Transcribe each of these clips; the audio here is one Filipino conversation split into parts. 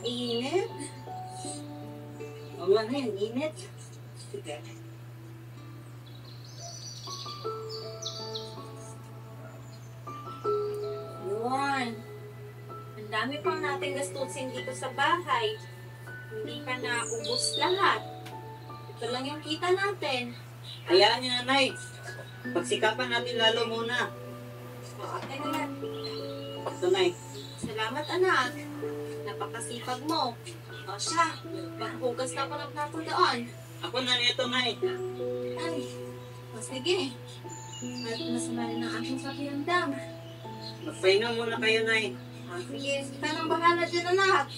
Mainit. Wala na yan, init. Sige. Yun. Ang dami pang natin gastusin dito sa bahay. Hindi pa naubos lahat. Ito lang yung kita natin. Hayaan niyo, Nanay. Pagsikapan natin lalo muna. Okay na yan. Ito, Nay. Salamat, anak. Napakasipag mo. O siya, maghugas na ako ng plato doon. Ako na nito, Nay. Ay, o sige. At masama rin ang aking pakiramdam. Magpahinga muna kayo, Nay. O sige, kita nang bahala dyan, anak.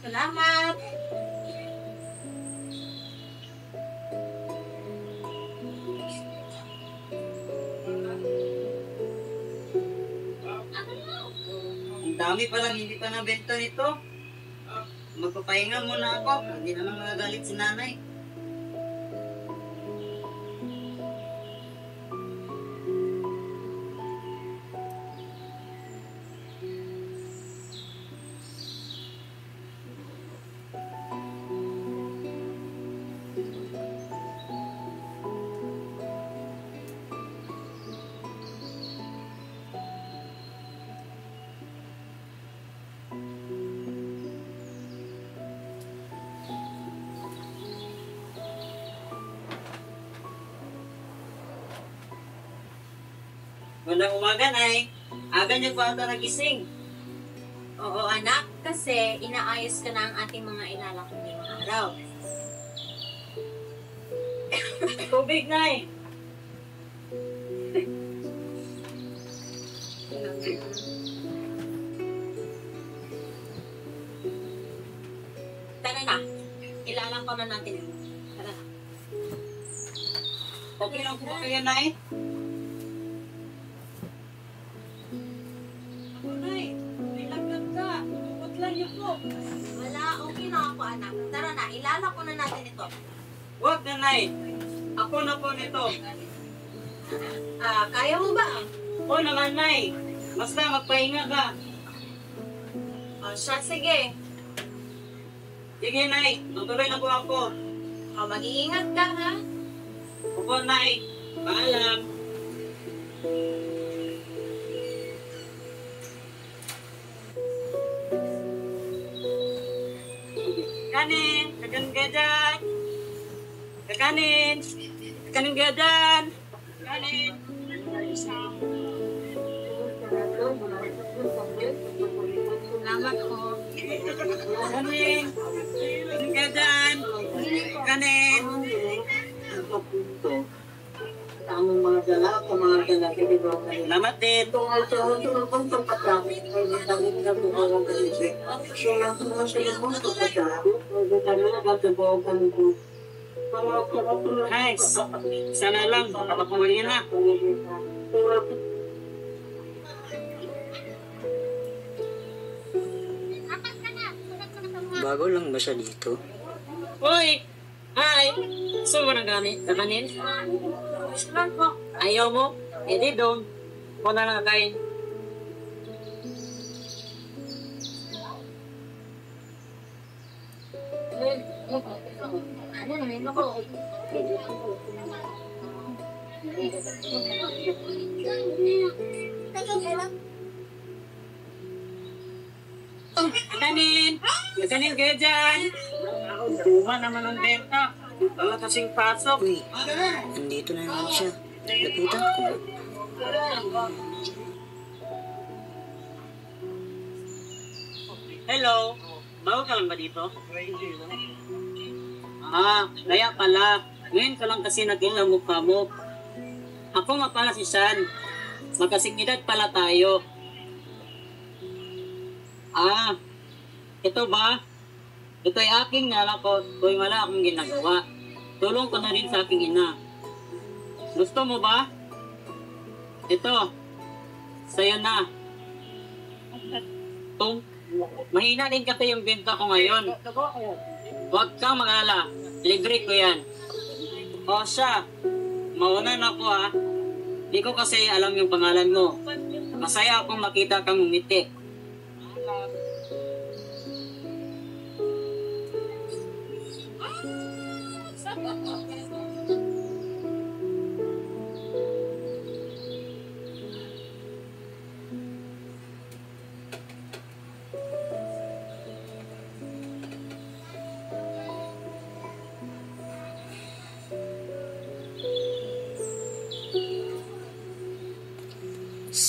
Salamat. Ang dami palang hindi pa nabenta nito. Magpapahinga muna ako. Hindi naman magagalit si Nanay. Magandang umaga, Nay. Aga niyo pa ata nagising. Oo, anak, kasi inaayos ka na ang ating mga ilalakong ngayong araw. Tubig, Nay. Tara na, ilalang ko na natin. Tara na. Okay lang po ba kayo, Nay? Nay, may laglag ka. Huwag lang niyo po. Wala, okay na ako, anak. Tara na, ilalang ko na natin ito. Huwag na, Nay. Ako na po nito. Kaya mo ba? Oo naman, Nay. Basta magpahinga ka. O siya, sige. Sige, Nay. Tutuloy na po ako. O, mag-iingat ka, ha? Opo, Nay. Paalam. Kakanin! Kakanin ka dyan! Kakanin! Kakanin ka dyan! Kakanin! Salamat po. Kakanin! Kakanin ka dyan! Kakanin! Tamang mga dala, mga dala, Salamat din! tungkol sa unang pagkakit, ay natangin na bumawa ka nito. So, lang kung nasa yung mga pagkakit, magkakala na katabaw ka nito. Guys, sana lang makapakuha na. Bago lang ba siya dito? Hoy! Hi! Gusto mo ng kakanin? Salamat po. Ayaw mo? Eh di doon. Ako na lang kakain. Ano naman ako? Kakanin! Kakanin kayo dyan! Duma naman ang benta. Wala kasing pasok. Uy, nandito na naman siya. Lapitan ko ba? Hello! Bago ka lang ba dito? Kaya pala. Ngayon ka lang kasi naging ang mukha mo. Ako nga pala si Sean. Magkasing edad pala tayo. Ito ba? Ito ay aking nalakot kung wala akong ginagawa. Tulong ko na rin sa aking ina. Gusto mo ba? Ito. Sa'yo na. Mahina din kasi yung benta ko ngayon. Huwag kang mag-alala. Libre ko yan. O siya. Mauna na ako ha. Di ko kasi alam yung pangalan mo. Masaya akong makita kang umiti.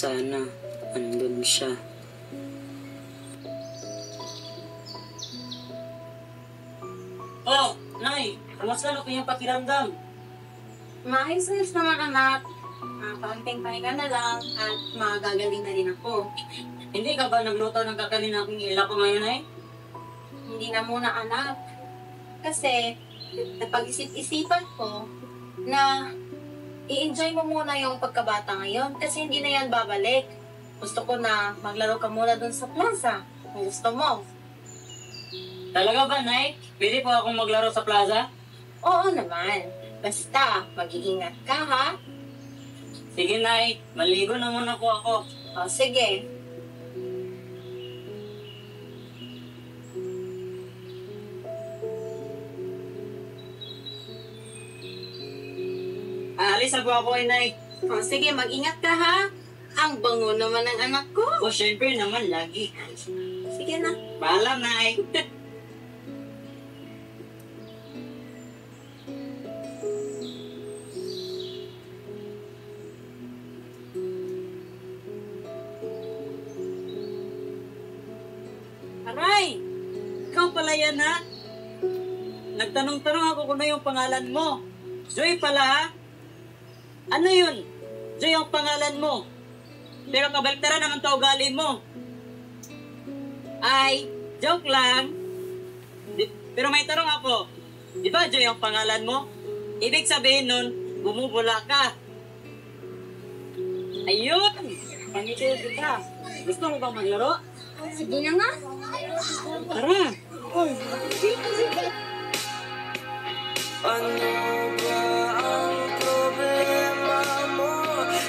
Sana, andun siya. Oh, Nay, kamusta na kayong pakiramdam? Maayos-ayos naman anak. Kaunting pahinga na lang at magagaling na rin ako. Hindi ka ba nagluto ng kakanin aking ila ko ngayon, Nay? Hindi na muna anak. Kasi napag-isip-isipan ko na i-enjoy mo muna yung pagkabata ngayon kasi hindi na yan babalik. Gusto ko na maglaro ka muna dun sa plaza kung gusto mo. Talaga ba, Nay? Pwede po akong maglaro sa plaza? Oo naman. Basta, mag-iingat ka ha. Sige, Nay. Maligo na muna po ako. O sige. Aalis na po ako, Nay. O sige, mag-ingat ka ha. Ang bango naman ng anak ko. O, syempre naman, lagi. Sige na. Paalam, Nay. Aray! Ikaw pala yan, ha? Nagtanong-tanong ako kung ano yung pangalan mo. Joy pala, ha? Ano yun? Joy ang pangalan mo. Pero kabaliktaran naman to ugali mo. Ay, joke lang. Pero may tanong ako. Di ba Joy ang pangalan mo? Ibig sabihin nun, bumubula ka. Ayun! Pangitil kita. Gusto mo bang maglaro? Sige na nga. Tara! Ano ba ang problema mo?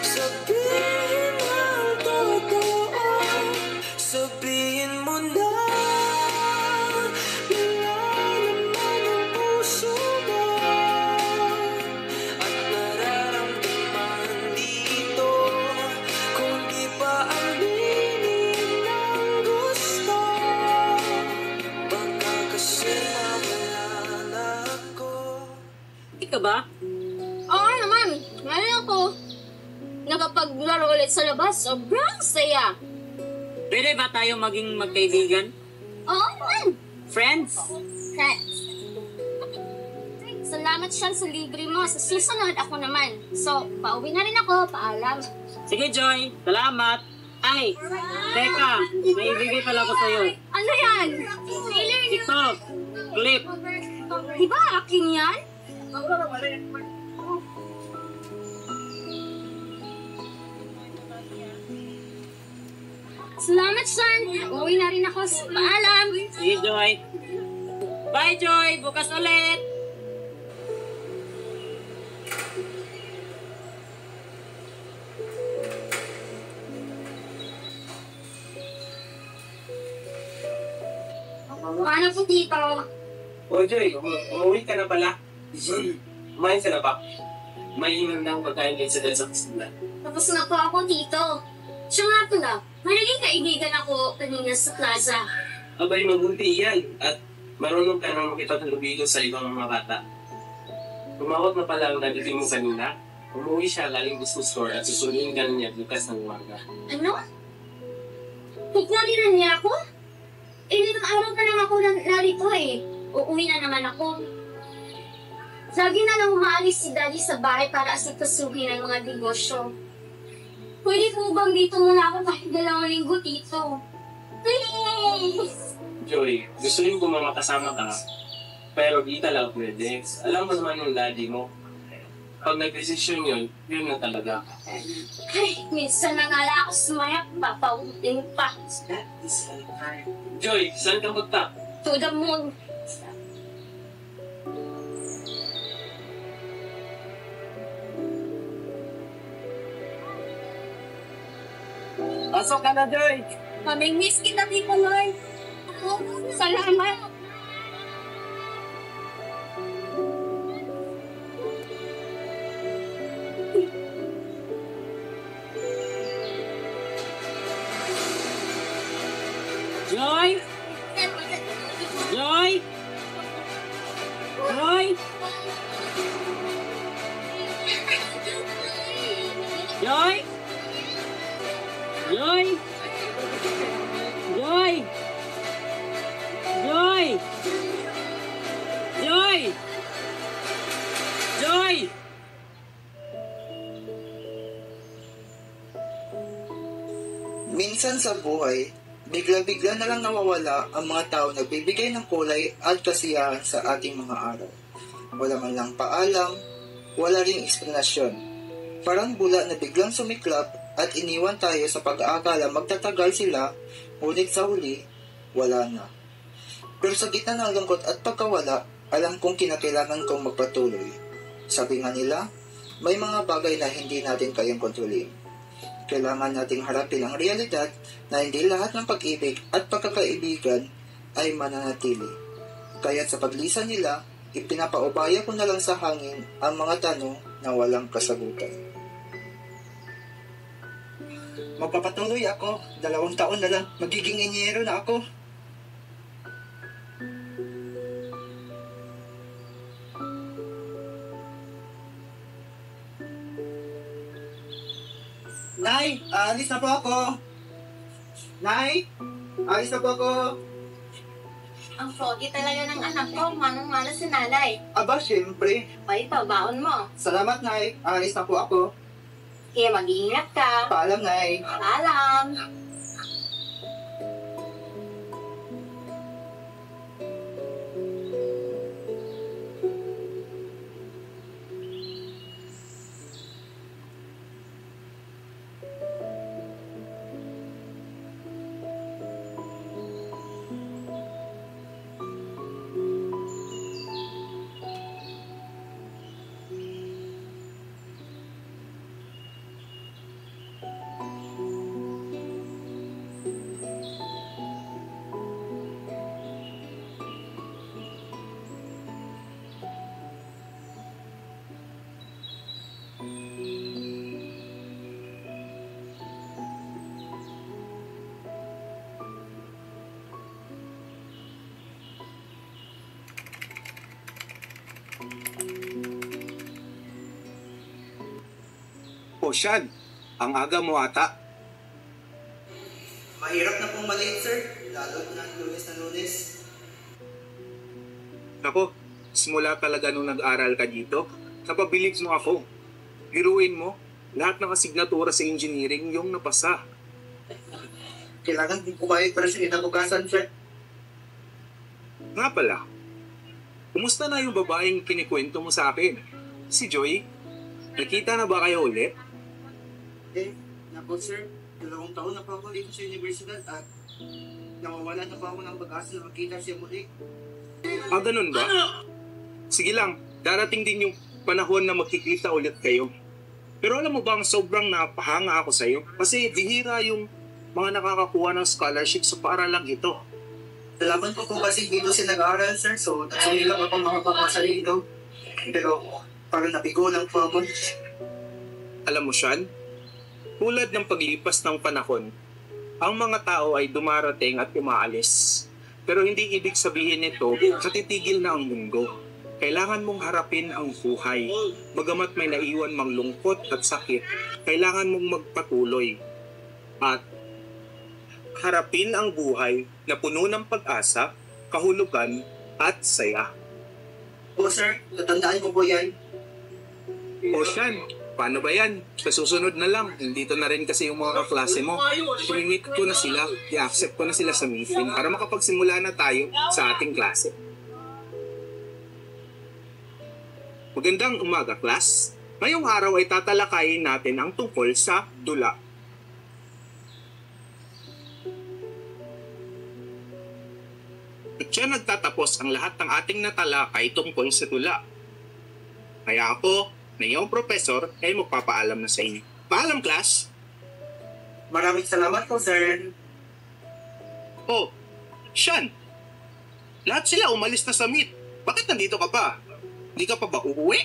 Sabihin ang totoo. Sabihin mo na nilalaman ang puso mo at nararamdaman dito. Kung di pa aminin ang gusto, baka kasi nawala ako. Ika ba? Oo naman, ngayon ako nakapaglaro ulit sa labas. Sobrang saya. Pwede ba tayo maging magkaibigan? Oo naman. Friends? Friends. Salamat siya sa libre mo. Sa susunod ako naman. So, pauwi na rin ako. Paalam. Sige, Joy. Salamat. Ay, teka. May ibigay pala ko sa'yo. Ano yan? Ito. Clip. Di ba akin yan? Salamat, Sean. Uuwi na rin ako. Paalam. Sige, Joy. Bye, Joy. Bukas ulit. Paano po dito? O Joy, umuwi ka na pala. Kumain ka na ba? May hinandang pagkain kayo sa kusina. Tapos na po ako dito. Siya nga pala, may naging kaibigan ako kanina sa plaza. Abay, mabuti yan. At marunong ka nang makipaglubigo sa ibang mga bata. Tumawag na pala ang nadating mo kanina. Umuwi siya galing business store at susunod ka na niya bukas ng umaga. Ano? Pagkali na niya ako? Ilang araw na lang ako narito eh. Uuwi na naman ako. Lagi na lang umaalis si Daddy sa bahay para asikasuhin ang mga negosyo. Pwede po bang dito muna ako kahit 2 linggo dito? Please! Joy, gusto niyo kung makasama ka. Pero di talaga pwede. Alam mo naman yung daddy mo. Pag nag-desisyon yun, yun na talaga. Ay, minsan na nga lang ako sumayak, papautin pa. Joy, saan ka magta? To the moon. Pasok ka na, Joy. Maming-miss kita, Tito Lloyd. Salamat. Joy? Joy? Joy? Joy? Joy! Joy! Joy! Joy! Joy! Minsan sa buhay, bigla-bigla na lang nawawala ang mga tao na nagbibigay ng kulay at kasiyahan sa ating mga araw. Wala man lang paalam, wala ring eksplanasyon. Parang bula na biglang sumiklap at iniwan tayo sa pag-aakala magtatagal sila, ngunit sa huli, wala na. Pero sa gitna ng lungkot at pagkawala, alam kong kinakailangan kong magpatuloy. Sabi nga nila, may mga bagay na hindi natin kayang kontrolin. Kailangan nating harapin ang realidad na hindi lahat ng pag-ibig at pagkakaibigan ay mananatili. Kaya't sa paglisan nila, ipinapaubaya ko na lang sa hangin ang mga tanong na walang kasagutan. Magpapatuloy ako. 2 taon na lang. Magiging inyero na ako. Nay, alis na po ako. Nay, alis na po ako. Ang pogi talaga ng anak ko, manang-mana si nanay. Aba, syempre. Ay, pabaon mo. Salamat, Nay. Alis na po ako. Kaya mag-iingat ka. Paalam, Nay. Paalam. O Sean, ang aga mo ata. Mahirap na pong maliit, sir. Lalo na Lunes na Lunes. Nako, simula talaga nung nag-aral ka dito, napabilib mo ako. Biruin mo, lahat ng asignatura sa engineering yung napasa. Kailangan din pumayag para sa kinabukasan, sir. Nga pala, kumusta na yung babaeng kinikwento mo sa akin? Si Joy? Nakita na ba kayo ulit? Nako, sir. 2 taon na po ako dito sa universidad at nawawala na po ako ng pag-asa na makita siya muli. Ah, ganun ba? Sige lang, darating din yung panahon na magkikita ulit kayo. Pero alam mo bang sobrang napahanga ako sa'yo? Kasi bihira yung mga nakakakuha ng scholarship sa paaralang ito. Salamat po kasi dito siya nag-aaral, sir. So, nagsuli lang ako mga papasa dito. Pero, parang nabigo lang po ako. Alam mo, Sean, tulad ng paglipas ng panahon, ang mga tao ay dumarating at umaalis. Pero hindi ibig sabihin nito na titigil na ang mundo. Kailangan mong harapin ang buhay. Bagamat may naiwan mang lungkot at sakit, kailangan mong magpatuloy. At harapin ang buhay na puno ng pag-asa, kahulugan at saya. Po, sir. Tatandaan ko po yan. O Sean, paano ba yan? Sa susunod na lang, nandito na rin kasi yung mga kaklase mo. I-meet ko na sila, i-accept ko na sila sa meeting para makapagsimula na tayo sa ating klase. Magandang umaga, class. Ngayong araw ay tatalakayin natin ang tungkol sa dula. At siya nagtatapos ang lahat ng ating natalakay tungkol sa dula. Kaya ako, na iyong professor, ay magpapaalam na sa inyo. Paalam, class! Maraming salamat po, sir. Oh, Sean! Lahat sila umalis na sa meet. Bakit nandito ka pa? Hindi ka pa ba uuwi?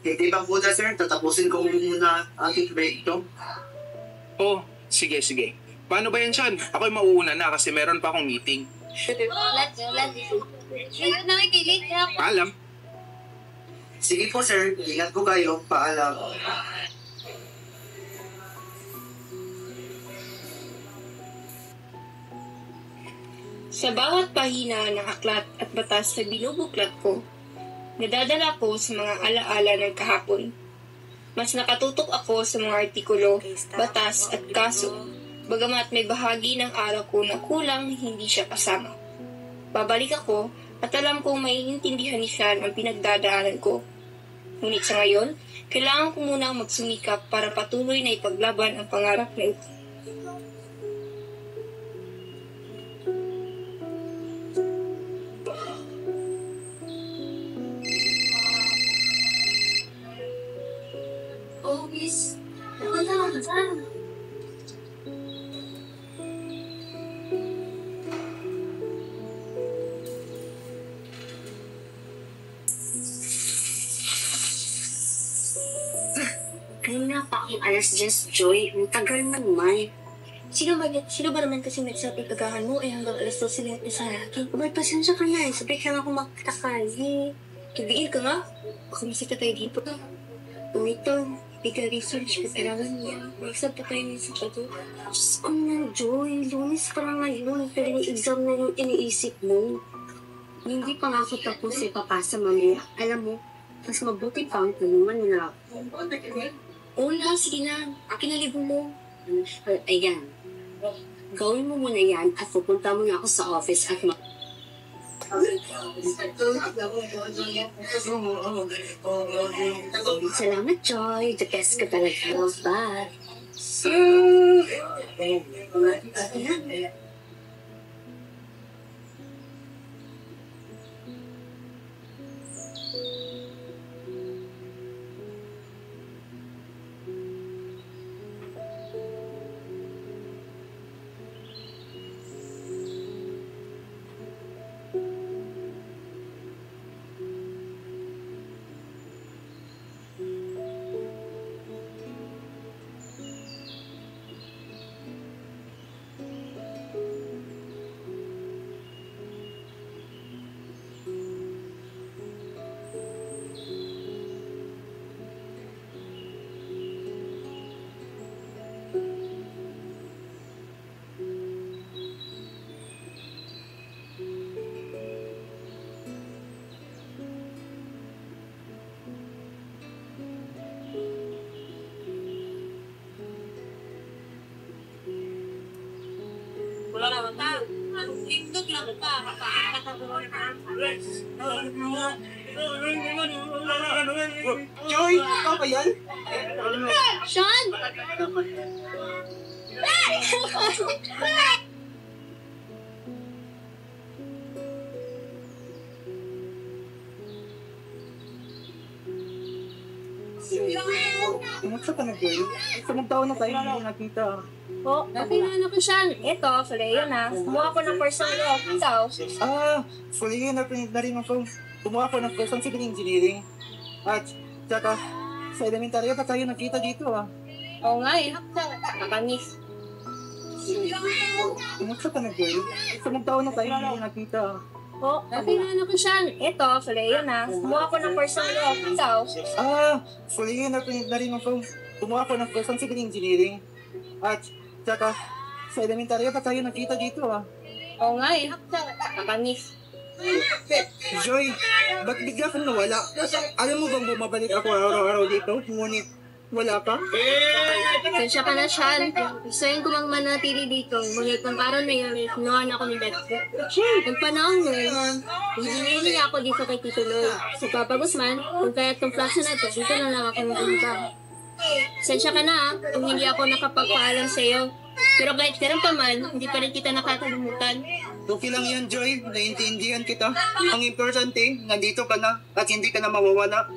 Hindi ba po na, sir? Tatapusin ko muna aking proyekto. Oh, sige. Paano ba yan, Sean? Ako'y mauuna na kasi meron pa akong meeting. Paalam. Sige po, sir. Ingat po kayo. Paalam. Sa bawat pahina ng aklat at batas na binubuklat ko, nadadala ko sa mga alaala ng kahapon. Mas nakatutok ako sa mga artikulo, batas at kaso, bagamat may bahagi ng araw ko na kulang hindi siya kasama. Babalik ako at alam kong maiintindihan ni Sean ang pinagdadaanan ko. Ngunit sa ngayon, kailangan ko munang magsumikap para patuloy na ipaglaban ang pangarap na ito. Oh, miss. Nakunta ka dyan. Kanina pa akong alas 10, Joy. Ang tagal naman. Sino ba naman kasi nagsabi kagahan mo hanggang alas 12 sila sa akin? Abay, pasensya ka na. Sabay ka lang ako maktakal. Kibiin ka nga. Baka masita tayo dito. Ito, bigla research ko kailangan niya. Magsab pa tayo niya sa pato. Diyos ko na, Joy. Lunes pa lang ngayon. Pero yung exam na yung iniisip mo. Hindi pa nga ako tapos ipapasa mamaya. Alam mo, mas mabuti pa ang tulungan nila. Oo na, sige na. Akin na libo mo. Ayan. Gawin mo muna yan at pupunta mo na ako sa office at Salamat, Joy. The best ka talaga. Bye. Wala naman ta. Tindog lang ta. Joy, ikaw ba yan? Sean! Kumusta ka na, Joy? Isang taon na tayo hindi nakita. Po, nakilala ko siya. Ito, Fleo na. Kumuha ko ng personal log. Ikaw? Fully na rin ako. Kumuha ko ng person civil engineering. At, tsaka, sa elementarya pa tayo nakita dito Oo nga eh. Nakamiss. Kumusta ka na, Joy? Isang taon na tayo hindi nakita. Po, nakilala ko siya. Ito, Fleo na. Kumuha ko ng personal log. Ikaw? Fully na rin ako. Kumuha ko ng person civil engineering. At, tsaka, sa elementarya pa tayo nakita dito Oo nga eh. Nakamiss. Joy, ba't bigla kang nawala? Alam mo bang bumabalik ako araw-araw dito? Ngunit, wala ka? Sensya ka na, Sean. Gusto yung manatili dito. Ngunit ng araw na yun, kinuhaan ako ni Beth. Nung panahon nun, hindi niya ako dito kay Tito Loy. Sa Papa Guzman, kung kaya itong flash na ito, dito na lang ako nagpunta. Sensya ka na kung hindi ako nakapagpaalam sa'yo. Pero kahit meron pa man, hindi pa rin kita nakakalimutan. Okay lang yan, Joy. Naiintindihan kita. Ang importante, nandito ka na at hindi ka na mawawala.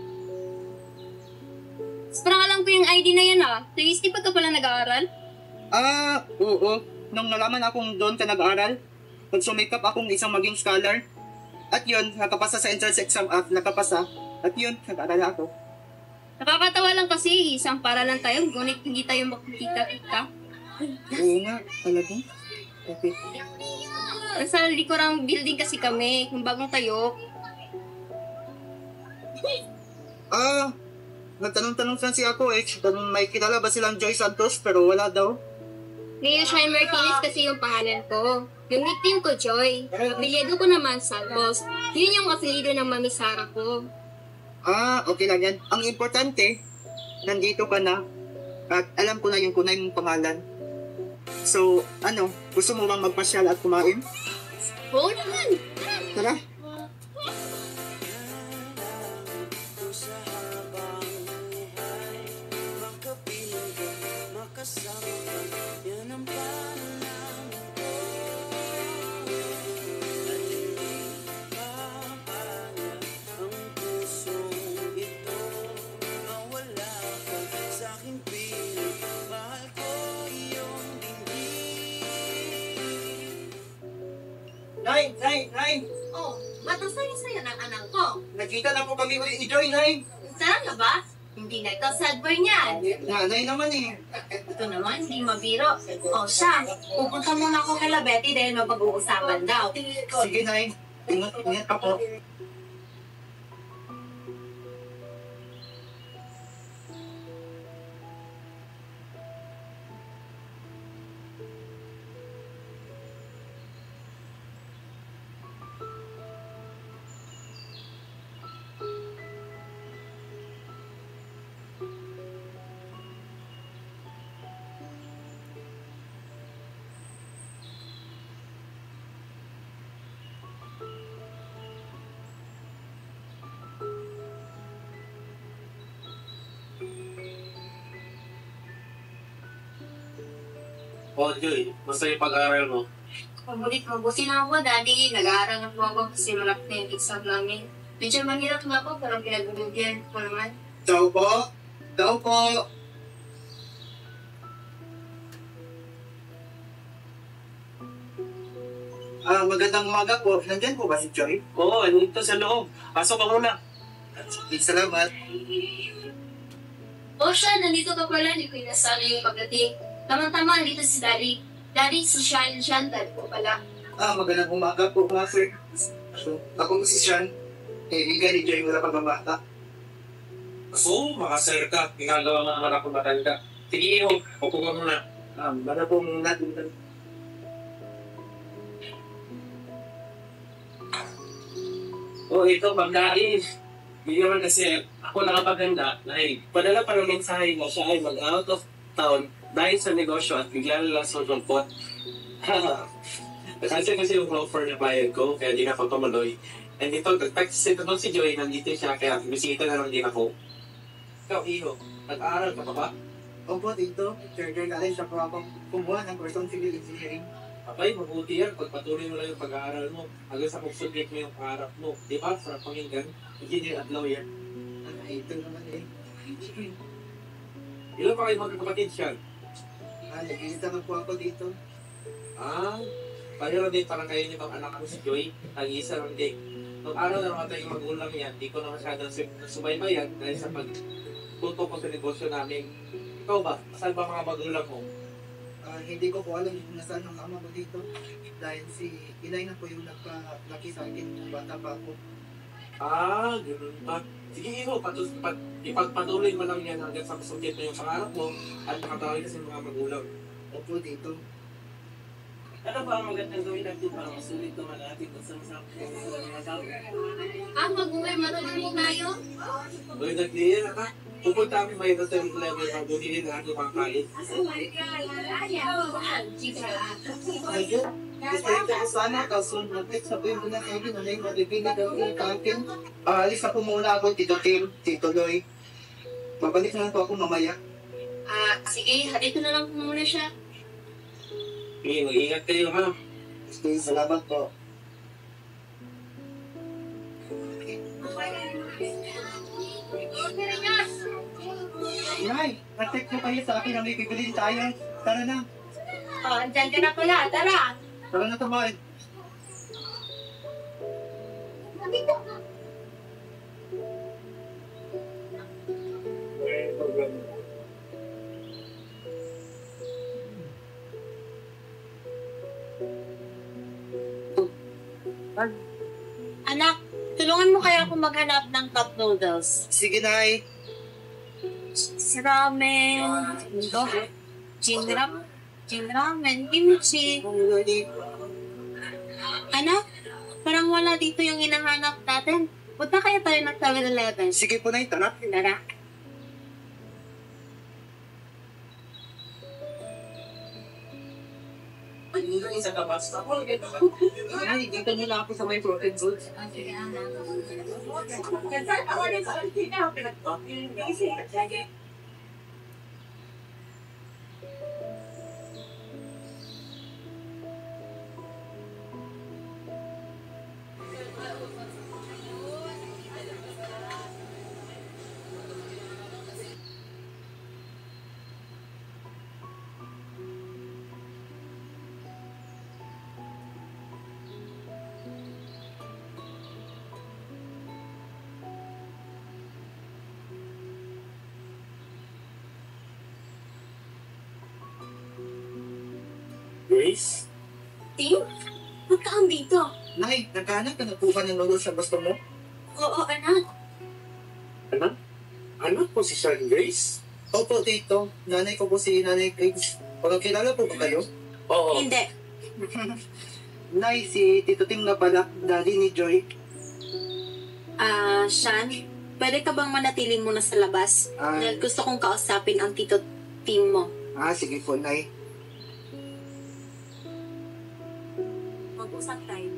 Parang alam ko yung ID na yan Nag-isip pa ka pala nag-aaral? Oo. Nung nalaman akong doon ka nag-aaral, nagsumikap akong isang maging scholar. At yun, nakapasa sa entrance exam at nakapasa. At yun, nag-aaral ako. Nakakatawa lang kasi, isang paralan tayo, ngunit hindi tayo makikita-kita. Oo nga, talaga. Okay. Sa likurang building kasi kami, kung bagong tayo. Nagtanong-tanong kasi ako kung may kilala ba silang Joy Santos pero wala daw. Ngayon siya Martinez kasi yung pangalan ko. Yung nickname ko, Joy. Apelyido ko naman, Salvos. Yun yung apelyido ng Mami Sara ko. Okay lang yan. Ang importante, nandito ka na at alam ko na yung kunay mong pangalan. So, gusto mo bang magpasyal at kumain? Oo naman. Tara. Nay! Oh, ba't ang saya-saya ng anak ko? Nakita na po kami ulit ni Joy, Nay. Talaga ba? Hindi na ikaw sad boy niyan. Nanay naman eh. Ito naman, hindi mabiro. O siya, pupunta muna ako kay Betty dahil mapag-uusapan daw. Sige, Nay. Ingat ka po. Joy, basta yung pag-aaral mo. Mabuti na ako, Daddy. Nag-aaral na po ako kasi malaki na yung exam namin. Medyo mahirap na ako, parang pinagbibigyan ko naman. Tao po. Magandang umaga po. Nandyan po ba si Joy? Oo, nandito sa loob. Pasok ka muna. Salamat. O siya, nandito ka pala. Hindi ko inasala yung pagdating. Tama-tama, dito si Daddy. Daddy, si Chantal po pala. Magandang umaga po mga sir. Ako si Sean. Kaibigan ni Joy wala pagmamata. Oo, makasir ka. Ginagawa mo naman ako matanda. Sige, Iho, upo ka muna. Bala po muna dito. Ito, pagkain. Hindi naman kasi ako nakapaganda dahil padala pa ng mensahe na siya ay mag-out of town dahil sa negosyo at bigla lang sa lungkot. Kasi yung offer na bayad ko, kaya di na ako tumuloy. And ito, nag-text ito si Joy, nandito siya, kaya bisita na lang din ako. Ikaw, Iho, nag-aaral ka pa ba? Opo, dito. Third-year college siya po ako kumuha ng course ng civil engineering. Abay, mabuti yan. Pagpatuloy mo lang yung pag-aaral mo. Hanggang sa pag-submit mo yung pangarap mo. Di ba? Sarap pakinggan. Engineer at lawyer. Ito naman eh. Ilan pa kayo magkakapatid siya? Nag-iisa na po ako dito. Pareho din parang kayo nitong anak ko si Joy. Nag-iisa lang din. Nung araw na naman tayong magulang yan, di ko na masyadong subaybayan dahil sa pagtutok ko sa negosyo namin. Ikaw ba? Saan ba mga magulang mo? Hindi ko po alam kung nasaan ang ama ko dito. Dahil si inay na po yung nagpalaki sa akin nung bata pa ako. Ganun ba? Sige, Iho, ipagpatuloy mo lang yan hanggang sa masugit mo yung pangarap mo at makatawag ka sa mga magulang. Opo, dito. Ano ba ang magandang gawin natin para masulit naman natin kung saan sa mga tao? Mag-uwi, matulungan tayo. Uy, nag-clear ka? Pupunta kami may hotel level na bumili na ating mga kalit. Ayun. Gusto ko sana kaso sabihin mo na kayo na yung malibinig ang ikakin. Alis na po muna ako, Tito Tim, Tito Loy. Babalik na lang po ako mamaya. Sige, dito na lang po muna siya. Sige, mag-ingat kayo ha. Sige, salamat po. Nay, na-check nyo kayo sa akin na may bibilin tayo. Tara na. Andyan ka na pala, tara. Tara na tumain. Anak, tulungan mo kaya ako maghanap ng cup noodles. Sige, Nay. Ramen, ito, chinrap, Yung ramen, kimchi. Anak, parang wala dito yung hinahanap natin. Punta kaya tayo ng 7-Eleven. Sige po, Nay, tara. Tara. Nay, dito nila ako sa may protein foods. Grace? Ting, ba't ka andito? Nay, naghahanap ka na po ba ng noodles sa gusto mo? Oo, anak. Anak? Anak po si Sean Grace? Opo, tito. Nanay ko po si Nanay Grace. Pagkakilala po ba kayo? Oo. Hindi. Nay, si Tito Ting nga pala, daddy ni Joy. Sean, pwede ka bang manatili muna sa labas? Ah. Dahil gusto kong kausapin ang tito team mo. Sige po, Nay. Mag-usap tayo.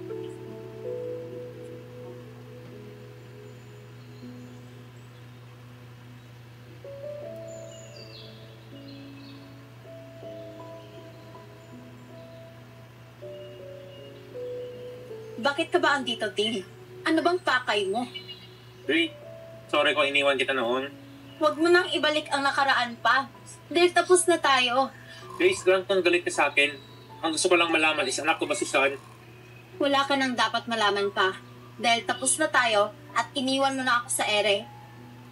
Bakit ka ba andito, Ting? Ano bang pakay mo? Wait, sorry kung iniwan kita noon. Huwag mo nang ibalik ang nakaraan pa. Dahil tapos na tayo. Grace, ganun kang galit ka sa akin. Ang gusto ko lang malaman is anak ko ba si Sean? Wala ka nang dapat malaman pa. Dahil tapos na tayo at iniwan mo na ako sa ere.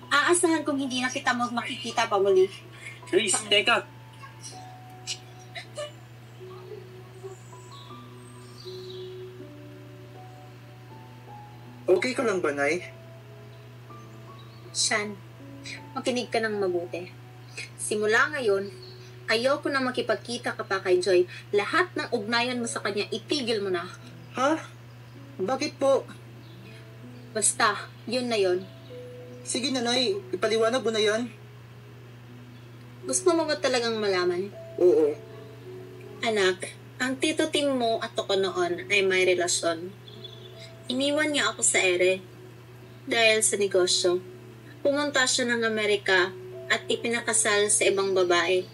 Aasahan kung hindi na kita makikita pa muli. Grace, teka. Okay ka lang ba, Nay? Sean, makinig ka ng mabuti. Simula ngayon, ayoko na makipagkita ka pa kay Joy. Lahat ng ugnayan mo sa kanya, itigil mo na. Ha? Bakit po? Basta, yun na yun. Sige na, Nay. Ipaliwanag mo na yan. Gusto mo ba talagang malaman? Oo. Anak, ang tito Tim mo at ako noon ay may relasyon. Iniwan niya ako sa ere dahil sa negosyo. Pumunta siya ng Amerika at ipinakasal sa ibang babae.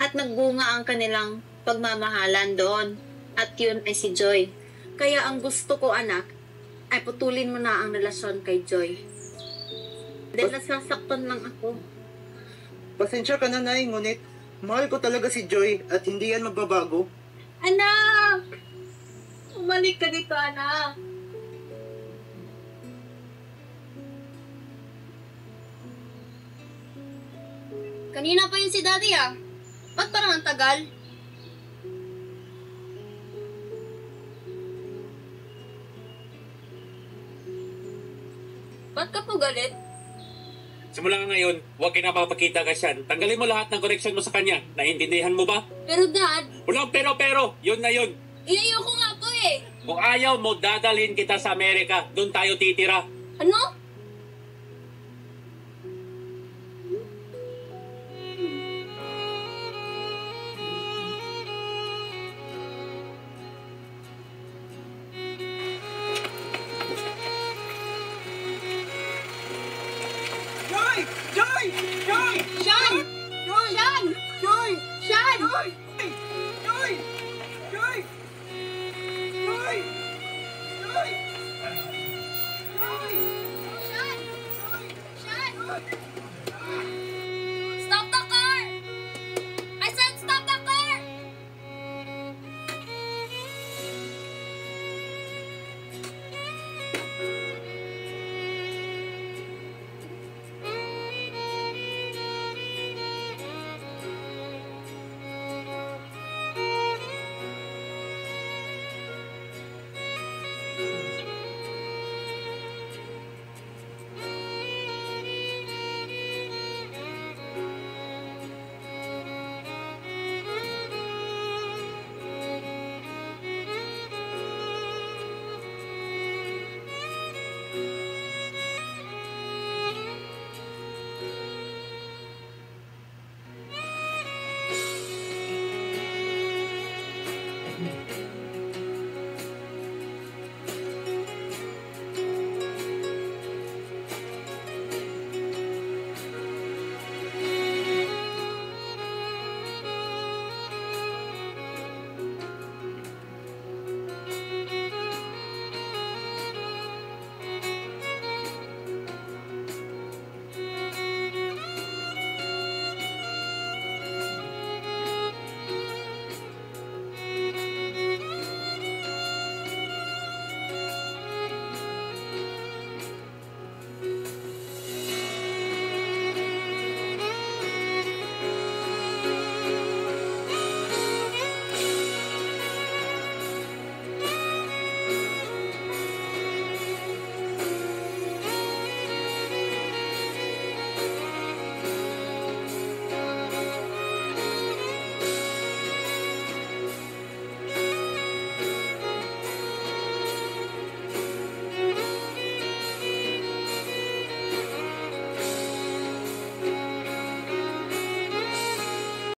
At nagbunga ang kanilang pagmamahalan doon. At yun ay si Joy. Kaya ang gusto ko, anak, ay putulin mo na ang relasyon kay Joy. Dahil nasasaktan lang ako. Pasensya ka na, Nay, ngunit mahal ko talaga si Joy at hindi yan magbabago. Anak! Umalik ka dito, anak. Kanina pa yun si Daddy ah. Ba't parang ang tagal? Ba't ka po galit? Simula ngayon, huwag ka na papakita ka siya. Tanggalin mo lahat ng connection mo sa kanya. Naintindihan mo ba? Pero Dad, Walang pero. Yun na yun. inayo ko nga po eh. Kung ayaw mo, dadalhin kita sa Amerika. Doon tayo titira. Ano?